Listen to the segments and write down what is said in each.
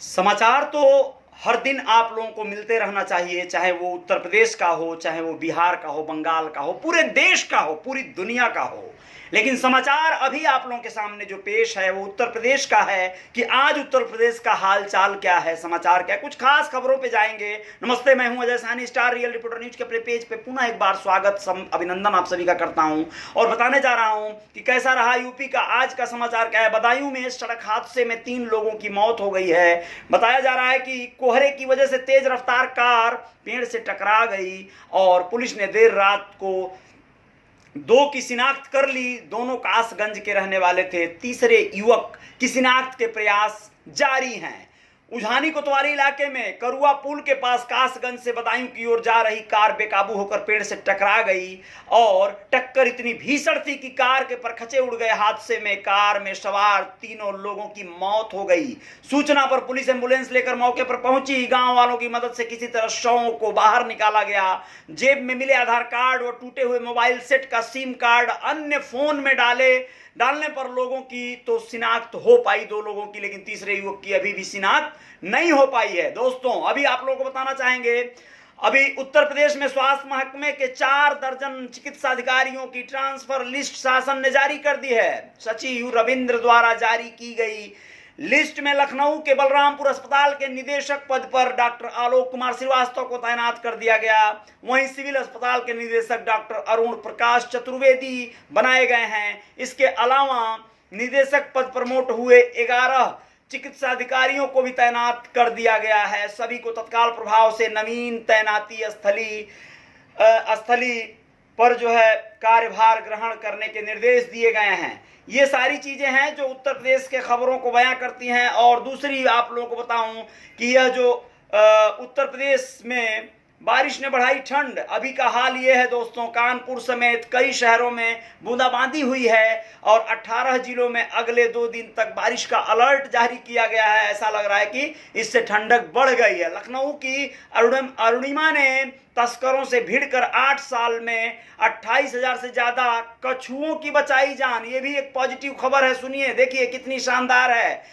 समाचार तो हर दिन आप लोगों को मिलते रहना चाहिए, चाहे वो उत्तर प्रदेश का हो, चाहे वो बिहार का हो, बंगाल का हो, पूरे देश का हो, पूरी दुनिया का हो। लेकिन समाचार अभी आप लोगों के सामने जो पेश है वो उत्तर प्रदेश का है कि आज उत्तर प्रदेश का हाल चाल क्या है, समाचार क्या है, कुछ खास खबरों पे जाएंगे। नमस्ते, मैं हूं Ajay Sahni, star real reporter news के अपने पेज पे पुनः एक बार स्वागत, अभिनंदन आप सभी का करता हूं और बताने जा रहा हूं कि कैसा रहा यूपी का आज का समाचार क्या है। बदायूं में सड़क हादसे में 3 लोगों की मौत हो गई है। बताया जा रहा है कि कोहरे की वजह से तेज रफ्तार कार पेड़ से टकरा गई और पुलिस ने देर रात को 2 की शिनाख्त कर ली। दोनों कासगंज के रहने वाले थे। तीसरे युवक की शिनाख्त के प्रयास जारी हैं। उझानी कोतवाली इलाके में करुआ पुल के पास कासगंज से बदायूं की ओर जा रही कार बेकाबू होकर पेड़ से टकरा गई और टक्कर इतनी भीषण थी कि कार के परखचे उड़ गए। हादसे में कार में सवार 3 लोगों की मौत हो गई। सूचना पर पुलिस एम्बुलेंस लेकर मौके पर पहुंची। गांव वालों की मदद से किसी तरह शवों को बाहर निकाला गया। जेब में मिले आधार कार्ड और टूटे हुए मोबाइल सेट का सिम कार्ड अन्य फोन में डालने पर लोगों की तो शिनाख्त हो पाई 2 लोगों की, लेकिन तीसरे युवक की अभी भी शिनाख्त नहीं हो पाई है। दोस्तों, अभी आप लोगों को बताना चाहेंगे, अभी उत्तर प्रदेश में स्वास्थ्य महकमे के 4 दर्जन चिकित्सा अधिकारियों की ट्रांसफर लिस्ट शासन ने जारी कर दी है। सचिव रविंद्र द्वारा जारी की गई लिस्ट में लखनऊ के बलरामपुर अस्पताल के निदेशक पद पर डॉक्टर आलोक कुमार श्रीवास्तव को तैनात कर दिया गया। वहीं सिविल अस्पताल के निदेशक डॉक्टर अरुण प्रकाश चतुर्वेदी बनाए गए हैं। इसके अलावा निदेशक पद प्रमोट हुए 11 चिकित्सा अधिकारियों को भी तैनात कर दिया गया है। सभी को तत्काल प्रभाव से नवीन तैनाती स्थली पर जो है कार्यभार ग्रहण करने के निर्देश दिए गए हैं। ये सारी चीजें हैं जो उत्तर प्रदेश के खबरों को बयां करती हैं। और दूसरी आप लोगों को बताऊं कि यह जो उत्तर प्रदेश में बारिश ने बढ़ाई ठंड, अभी का हाल ये है दोस्तों, कानपुर समेत कई शहरों में बूंदाबांदी हुई है और 18 जिलों में अगले 2 दिन तक बारिश का अलर्ट जारी किया गया है। ऐसा लग रहा है कि इससे ठंडक बढ़ गई है। लखनऊ की अरुणिमा ने तस्करों से भिड़कर 8 साल में 28,000 से ज्यादा कछुओं की बचाई जान। ये भी एक पॉजिटिव खबर है, सुनिए, देखिए कितनी शानदार है।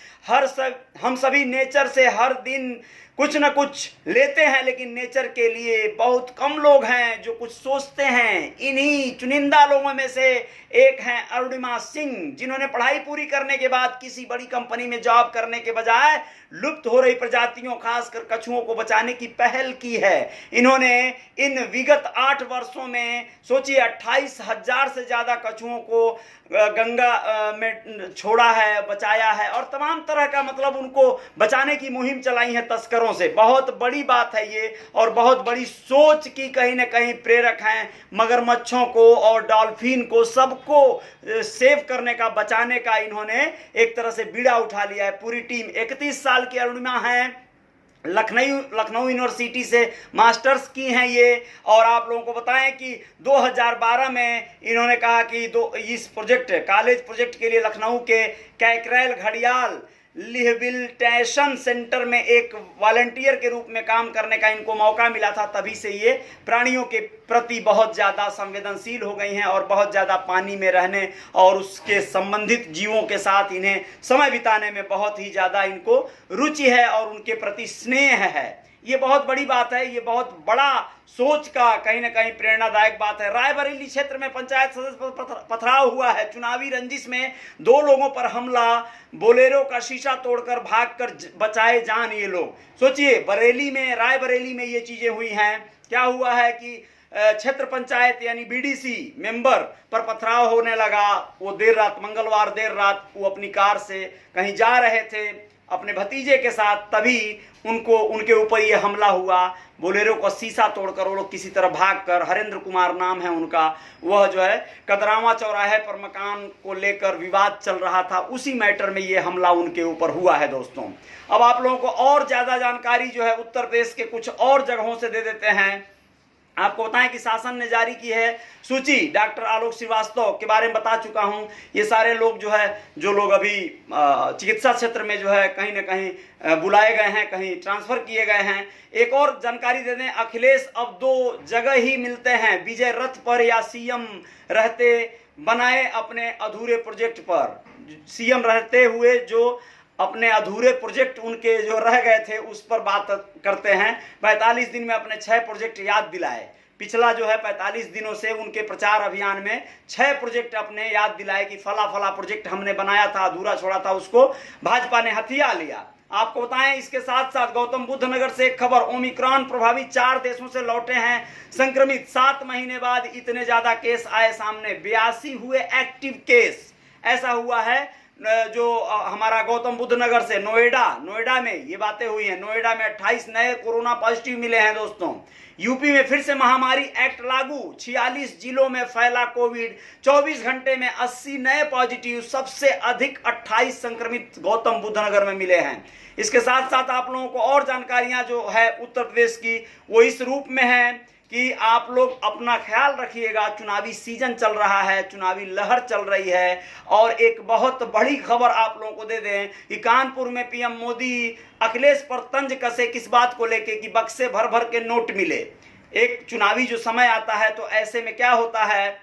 हम सभी नेचर से हर दिन कुछ न कुछ लेते हैं, लेकिन नेचर के लिए बहुत कम लोग हैं जो कुछ सोचते हैं। इन्हीं चुनिंदा लोगों में से एक हैं अरुणिमा सिंह, जिन्होंने पढ़ाई पूरी करने के बाद किसी बड़ी कंपनी में जॉब करने के बजाय लुप्त हो रही प्रजातियों, खासकर कछुओं को बचाने की पहल की है। इन्होंने इन विगत 8 वर्षों में सोचिए 28,000 से ज्यादा कछुओं को गंगा में छोड़ा है, बचाया है और तमाम तरह का मतलब उनको बचाने की मुहिम चलाई है तस्करों से। बहुत बड़ी बात है ये और बहुत बड़ी सोच की कहीं ना कहीं प्रेरक हैं। मगरमच्छों को और डॉल्फिन को सबको सेव करने का, बचाने का इन्होंने एक तरह से बीड़ा उठा लिया है पूरी टीम। 31 साल की अरुणिमा हैं, लखनऊ यूनिवर्सिटी से मास्टर्स की हैं ये। और आप लोगों को बताएं कि 2012 में इन्होंने कहा कि इस कॉलेज प्रोजेक्ट के लिए लखनऊ के कैकरेल घड़ियाल रिहेबिलिटेशन सेंटर में एक वॉलंटियर के रूप में काम करने का इनको मौका मिला था। तभी से ये प्राणियों के प्रति बहुत ज़्यादा संवेदनशील हो गई हैं और बहुत ज़्यादा पानी में रहने और उसके संबंधित जीवों के साथ इन्हें समय बिताने में बहुत ही ज़्यादा इनको रुचि है और उनके प्रति स्नेह है। ये बहुत बड़ी बात है, ये बहुत बड़ा सोच का कहीं ना कहीं प्रेरणादायक बात है। रायबरेली क्षेत्र में पंचायत सदस्य पर पथराव हुआ है। चुनावी रंजिश में 2 लोगों पर हमला, बोलेरो का शीशा तोड़कर भागकर बचाए जान ये लोग। सोचिए, रायबरेली में ये चीजें हुई हैं। क्या हुआ है कि क्षेत्र पंचायत यानी बीडीसी मेंबर पर पथराव होने लगा। वो मंगलवार देर रात वो अपनी कार से कहीं जा रहे थे अपने भतीजे के साथ, तभी उनके ऊपर ये हमला हुआ। बोलेरो का शीशा तोड़कर वो लोग किसी तरह भागकर, हरेंद्र कुमार नाम है उनका, वह जो है कदरावा चौराहे पर मकान को लेकर विवाद चल रहा था, उसी मैटर में ये हमला उनके ऊपर हुआ है। दोस्तों, अब आप लोगों को और ज्यादा जानकारी जो है उत्तर प्रदेश के कुछ और जगहों से दे देते हैं। आपको बताएं कि शासन ने जारी की है सूची। डॉक्टर आलोक श्रीवास्तव के बारे में बता चुका हूं। ये सारे लोग जो लोग अभी चिकित्सा क्षेत्र में जो है कहीं ना कहीं बुलाए गए हैं, कहीं ट्रांसफर किए गए हैं। एक और जानकारी दे दें, अखिलेश अब 2 जगह ही मिलते हैं, विजय रथ पर या सीएम रहते बनाए अपने अधूरे प्रोजेक्ट पर। सीएम रहते हुए जो अपने अधूरे प्रोजेक्ट उनके जो रह गए थे उस पर बात करते हैं। 45 दिन में अपने 6 प्रोजेक्ट याद दिलाए। पिछला जो है 45 दिनों से उनके प्रचार अभियान में 6 प्रोजेक्ट अपने याद दिलाए कि फला फला प्रोजेक्ट हमने बनाया था, अधूरा छोड़ा था, उसको भाजपा ने हथिया लिया। आपको बताएं, इसके साथ साथ गौतम बुद्ध नगर से एक खबर, ओमिक्रॉन प्रभावित 4 देशों से लौटे हैं संक्रमित। 7 महीने बाद इतने ज्यादा केस आए सामने, 82 हुए एक्टिव केस। ऐसा हुआ है जो हमारा गौतम बुद्ध नगर से नोएडा में ये बातें हुई हैं। नोएडा में 28 नए कोरोना पॉजिटिव मिले हैं दोस्तों। यूपी में फिर से महामारी एक्ट लागू, 46 जिलों में फैला कोविड, 24 घंटे में 80 नए पॉजिटिव, सबसे अधिक 28 संक्रमित गौतम बुद्ध नगर में मिले हैं। इसके साथ साथ आप लोगों को और जानकारियां जो है उत्तर प्रदेश की वो इस रूप में है कि आप लोग अपना ख्याल रखिएगा। चुनावी सीजन चल रहा है, चुनावी लहर चल रही है। और एक बहुत बड़ी खबर आप लोगों को दे दें कि कानपुर में पीएम मोदी अखिलेश पर तंज कसे, किस बात को लेके कि बक्से भर भर के नोट मिले। एक चुनावी जो समय आता है तो ऐसे में क्या होता है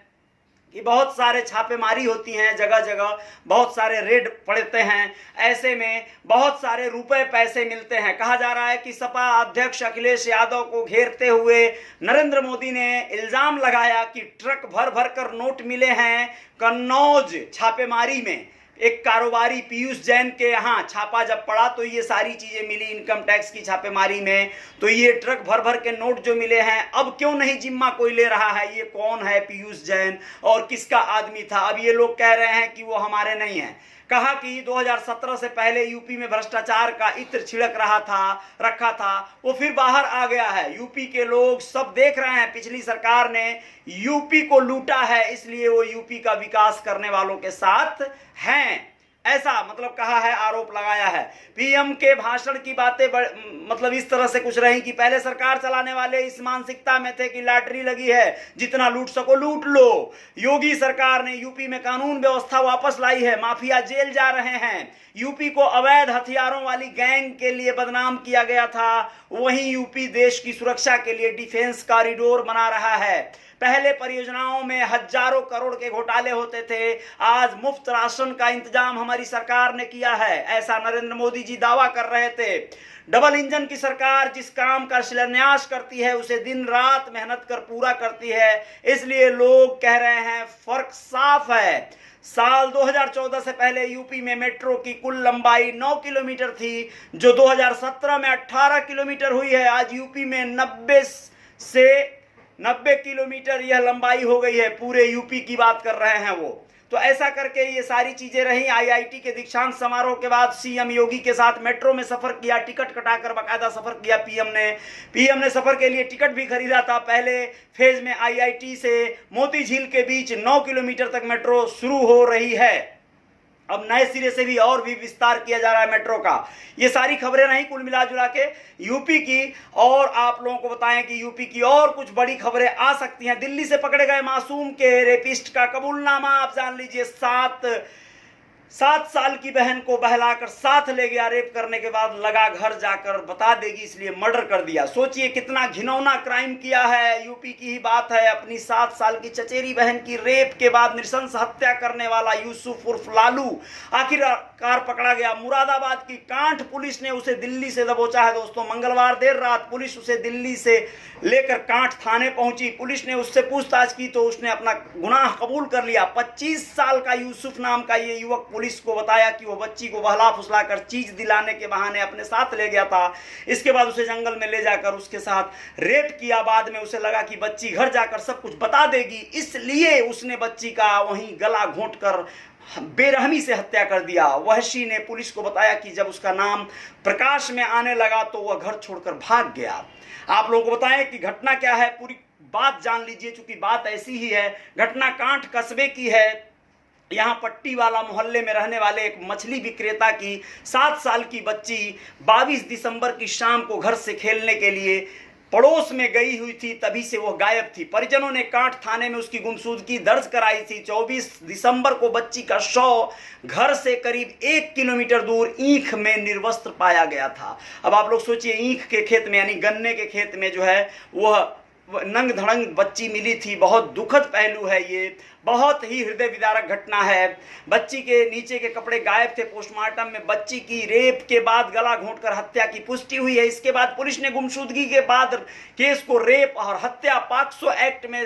कि बहुत सारे छापेमारी होती हैं, जगह जगह बहुत सारे रेड पड़ते हैं। ऐसे में बहुत सारे रुपए पैसे मिलते हैं। कहा जा रहा है कि सपा अध्यक्ष अखिलेश यादव को घेरते हुए नरेंद्र मोदी ने इल्जाम लगाया कि ट्रक भर भर कर नोट मिले हैं कन्नौज छापेमारी में। एक कारोबारी पीयूष जैन के यहाँ छापा जब पड़ा तो ये सारी चीजें मिली इनकम टैक्स की छापेमारी में। तो ये ट्रक भर भर के नोट जो मिले हैं, अब क्यों नहीं जिम्मा कोई ले रहा है, ये कौन है पीयूष जैन और किसका आदमी था। अब ये लोग कह रहे हैं कि वो हमारे नहीं हैं। कहा कि 2017 से पहले यूपी में भ्रष्टाचार का इत्र छिड़क रखा था, वो फिर बाहर आ गया है। यूपी के लोग सब देख रहे हैं, पिछली सरकार ने यूपी को लूटा है, इसलिए वो यूपी का विकास करने वालों के साथ हैं, ऐसा मतलब कहा है, आरोप लगाया है। पीएम के भाषण की बातें मतलब इस तरह से कुछ रही कि पहले सरकार चलाने वाले इस मानसिकता में थे कि लॉटरी लगी है, जितना लूट सको लूट लो। योगी सरकार ने यूपी में कानून व्यवस्था वापस लाई है, माफिया जेल जा रहे हैं। यूपी को अवैध हथियारों वाली गैंग के लिए बदनाम किया गया था, वहीं यूपी देश की सुरक्षा के लिए डिफेंस कॉरिडोर बना रहा है। पहले परियोजनाओं में हजारों करोड़ के घोटाले होते थे, आज मुफ्त राशन का इंतजाम हमारी सरकार ने किया है, ऐसा नरेंद्र मोदी जी दावा कर रहे थे। डबल इंजन की सरकार जिस काम का शिलान्यास करती है उसे दिन रात मेहनत कर पूरा करती है, इसलिए लोग कह रहे हैं फर्क साफ है। साल 2014 से पहले यूपी में मेट्रो की कुल लंबाई 9 किलोमीटर थी, जो 2017 में 18 किलोमीटर हुई है। आज यूपी में 90 किलोमीटर यह लंबाई हो गई है। पूरे यूपी की बात कर रहे हैं वो। तो ऐसा करके ये सारी चीजें रही। आईआईटी के दीक्षांत समारोह के बाद सीएम योगी के साथ मेट्रो में सफर किया, टिकट कटाकर बाकायदा सफर किया पीएम ने सफर के लिए टिकट भी खरीदा था। पहले फेज में आईआईटी से मोती झील के बीच 9 किलोमीटर तक मेट्रो शुरू हो रही है। अब नए सिरे से भी और भी विस्तार किया जा रहा है मेट्रो का। ये सारी खबरें रही कुल मिला जुला के यूपी की। और आप लोगों को बताएं कि यूपी की और कुछ बड़ी खबरें आ सकती हैं। दिल्ली से पकड़े गए मासूम के रेपिस्ट का कबूलनामा आप जान लीजिए। 7 साल की बहन को बहलाकर साथ ले गया, रेप करने के बाद लगा घर जाकर बता देगी इसलिए मर्डर कर दिया। सोचिए कितना घिनौना क्राइम किया है। यूपी की ही बात है। अपनी 7 साल की चचेरी बहन की रेप के बाद नृशंस हत्या करने वाला यूसुफ उर्फ लालू आखिरकार पकड़ा गया। मुरादाबाद की कांठ पुलिस ने उसे दिल्ली से दबोचा है दोस्तों। मंगलवार देर रात पुलिस उसे दिल्ली से लेकर कांठ थाने पहुंची। पुलिस ने उससे पूछताछ की तो उसने अपना गुनाह कबूल कर लिया। 25 साल का यूसुफ नाम का ये युवक पुलिस को बताया कि वो बच्ची को बहला फुसला कर चीज दिलाने के बहाने अपने साथ ले गया था। इसके बाद उसे जंगल में ले जाकर उसके साथ रेप किया। बाद में उसे लगा कि बच्ची घर जाकर सब कुछ बता देगी, इसलिए उसने बच्ची का वहीं गला घोंटकर बेरहमी से हत्या कर दिया। वहशी ने पुलिस को बताया कि जब उसका नाम प्रकाश में आने लगा तो वह घर छोड़कर भाग गया। आप लोगों को बताएं कि घटना क्या है, पूरी बात जान लीजिए, चूंकि बात ऐसी ही है। घटना कांठ कस्बे की है। यहाँ पट्टी वाला मोहल्ले में रहने वाले एक मछली विक्रेता की 7 साल की बच्ची 22 दिसंबर की शाम को घर से खेलने के लिए पड़ोस में गई हुई थी, तभी से वो गायब थी। परिजनों ने कांठ थाने में उसकी गुमशुदगी दर्ज कराई थी। 24 दिसंबर को बच्ची का शव घर से करीब 1 किलोमीटर दूर ईंख में निर्वस्त्र पाया गया था। अब आप लोग सोचिए, ईंख के खेत में यानी गन्ने के खेत में जो है वह नंग धड़ंग बच्ची मिली थी। बहुत दुखद पहलू है ये, बहुत ही हृदय विदारक घटना है। बच्ची के नीचे के कपड़े गायब थे। पोस्टमार्टम में बच्ची की रेप के बाद गला घोंटकर हत्या की पुष्टि हुई है। इसके बाद पुलिस ने गुमशुदगी के बाद केस को रेप और हत्या पॉक्सो एक्ट में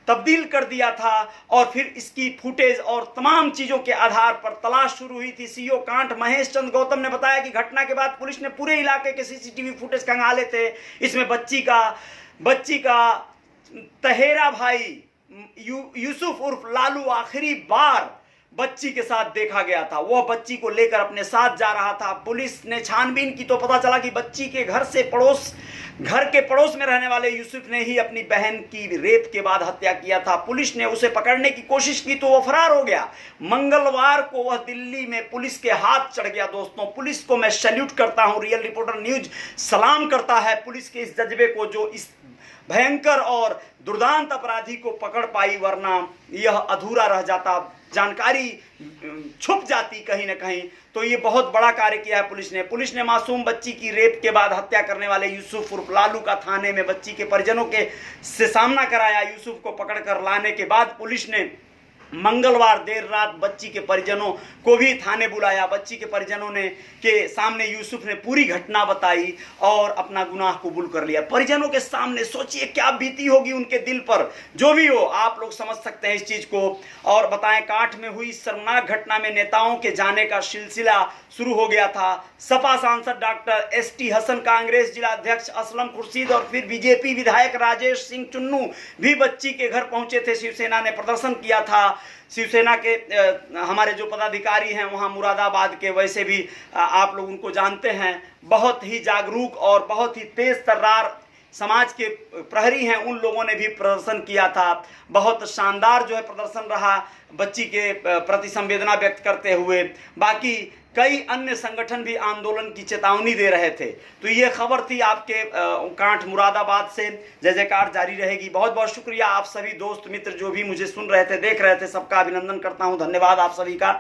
तब्दील कर दिया था और फिर इसकी फुटेज और तमाम चीजों के आधार पर तलाश शुरू हुई थी। सीओ कांट महेश चंद गौतम ने बताया कि घटना के बाद पुलिस ने पूरे इलाके के सीसीटीवी फुटेज खंगाले थे। इसमें बच्ची का तहेरा भाई यूसुफ उर्फ लालू आखिरी बार बच्ची के साथ देखा गया था। वह बच्ची को लेकर अपने साथ जा रहा था। पुलिस ने छानबीन की तो पता चला कि बच्ची के घर के पड़ोस में रहने वाले यूसुफ ने ही अपनी बहन की रेप के बाद हत्या किया था। पुलिस ने उसे पकड़ने की कोशिश की तो वह फरार हो गया। मंगलवार को वह दिल्ली में पुलिस के हाथ चढ़ गया। दोस्तों, पुलिस को मैं सैल्यूट करता हूं। रियल रिपोर्टर न्यूज सलाम करता है पुलिस के इस जज्बे को जो इस भयंकर और दुर्दांत अपराधी को पकड़ पाई, वरना यह अधूरा रह जाता, जानकारी छुप जाती कहीं ना कहीं। तो ये बहुत बड़ा कार्य किया है पुलिस ने मासूम बच्ची की रेप के बाद हत्या करने वाले यूसुफ उर्फ लालू का थाने में बच्ची के परिजनों से सामना कराया। यूसुफ को पकड़कर लाने के बाद पुलिस ने मंगलवार देर रात बच्ची के परिजनों को भी थाने बुलाया। बच्ची के परिजनों के सामने यूसुफ ने पूरी घटना बताई और अपना गुनाह कबूल कर लिया। परिजनों के सामने सोचिए क्या बीती होगी उनके दिल पर। जो भी हो, आप लोग समझ सकते हैं इस चीज को। और बताएं, कांठ में हुई शर्मनाक घटना में नेताओं के जाने का सिलसिला शुरू हो गया था। सपा सांसद डॉक्टर एसटी हसन, कांग्रेस जिला अध्यक्ष असलम खुर्शीद और फिर बीजेपी विधायक राजेश सिंह चुन्नू भी बच्ची के घर पहुंचे थे। शिवसेना ने प्रदर्शन किया था। शिवसेना के हमारे जो पदाधिकारी हैं वहाँ मुरादाबाद के, वैसे भी आप लोग उनको जानते हैं, बहुत ही जागरूक और बहुत ही तेज तर्रार समाज के प्रहरी हैं, उन लोगों ने भी प्रदर्शन किया था। बहुत शानदार जो है प्रदर्शन रहा बच्ची के प्रति संवेदना व्यक्त करते हुए। बाकी कई अन्य संगठन भी आंदोलन की चेतावनी दे रहे थे। तो ये खबर थी आपके कांठ मुरादाबाद से। जय जयकार जारी रहेगी। बहुत बहुत शुक्रिया आप सभी दोस्त मित्र जो भी मुझे सुन रहे थे, देख रहे थे, सबका अभिनंदन करता हूं। धन्यवाद आप सभी का।